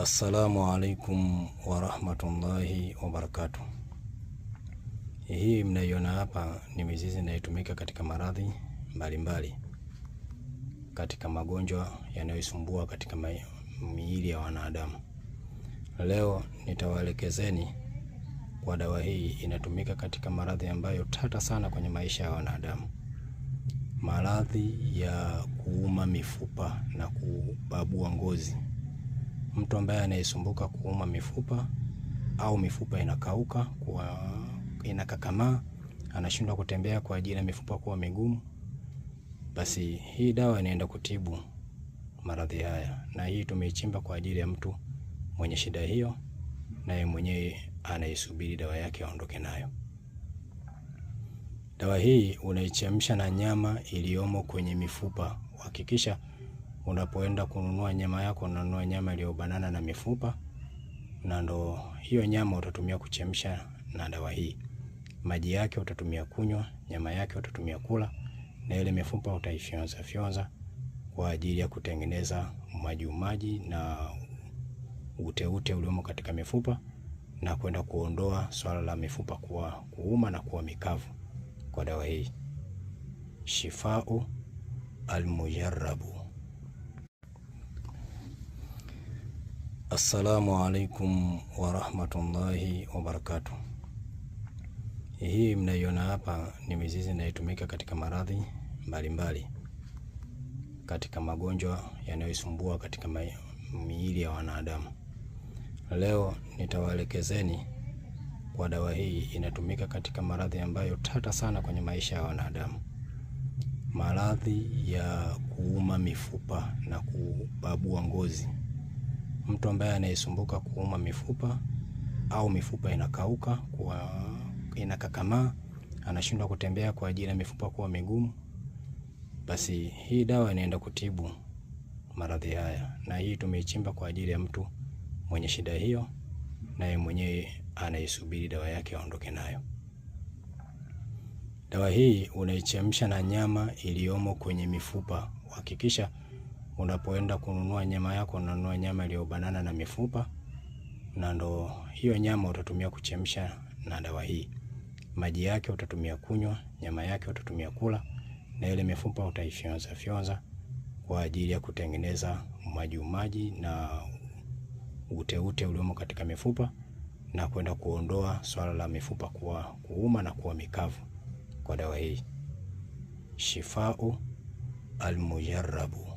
Assalamu alaikum wa rahmatullahi wa barakatuh. Hii mnaiona hapa ni mizizi inayotumika katika maradhi mbalimbali, katika magonjwa yanayosumbua katika miili ya wanadamu. Leo nitawaelekezeni kwa dawa hii. Inatumika katika maradhi ambayo tata sana kwenye maisha ya wanadamu, maradhi ya kuuma mifupa na kubabua ngozi. Mtu ambaye anayesumbuka kuuma mifupa au mifupa inakauka, inakakamaa, anashindwa kutembea kwa ajili ya mifupa kuwa migumu, basi hii dawa inaenda kutibu maradhi haya. Na hii tumeichimba kwa ajili ya mtu mwenye shida hiyo, naye mwenyewe anaisubiri dawa yake aondoke nayo. Dawa hii unaichemsha na nyama iliyomo kwenye mifupa. Hakikisha unapoenda kununua nyama yako, unanunua nyama iliyobanana na mifupa, na ndo hiyo nyama utatumia kuchemsha na dawa hii. Maji yake utatumia kunywa, nyama yake utatumia kula, na ile mifupa utaifyonza kwa ajili ya kutengeneza maji na ute uliomo katika mifupa, na kwenda kuondoa swala la mifupa kuuma na kuwa mikavu kwa dawa hii. Shifau al-mujarrabu. Assalamu alaikum wa rahmatullahi wa barakatuh. Hii mnaiona hapa ni mizizi inayotumika katika maradhi mbalimbali, katika magonjwa yanayosumbua katika miili ya wanadamu. Leo nitawaelekezeni kwa dawa hii. Inatumika katika maradhi ambayo tata sana kwenye maisha ya wanadamu, maradhi ya kuuma mifupa na kubabua ngozi. Mtu ambaye anayesumbuka kuuma mifupa au mifupa inakauka, inakakamaa, anashindwa kutembea kwa ajili ya mifupa kuwa migumu, basi hii dawa inaenda kutibu maradhi haya. Na hii tumeichimba kwa ajili ya mtu mwenye shida hiyo, naye mwenyewe anaisubiri dawa yake aondoke nayo. Dawa hii unaichemsha na nyama iliyomo kwenye mifupa. Hakikisha unapoenda kununua nyama yako, unanunua nyama iliyobanana na mifupa, na ndo hiyo nyama utatumia kuchemsha na dawa hii. Maji yake utatumia kunywa, nyama yake utatumia kula, na ile mifupa utaifyonza kwa ajili ya kutengeneza maji na ute uliomo katika mifupa, na kwenda kuondoa swala la mifupa kuuma na kuwa mikavu kwa dawa hii. Shifau al-mujarrabu.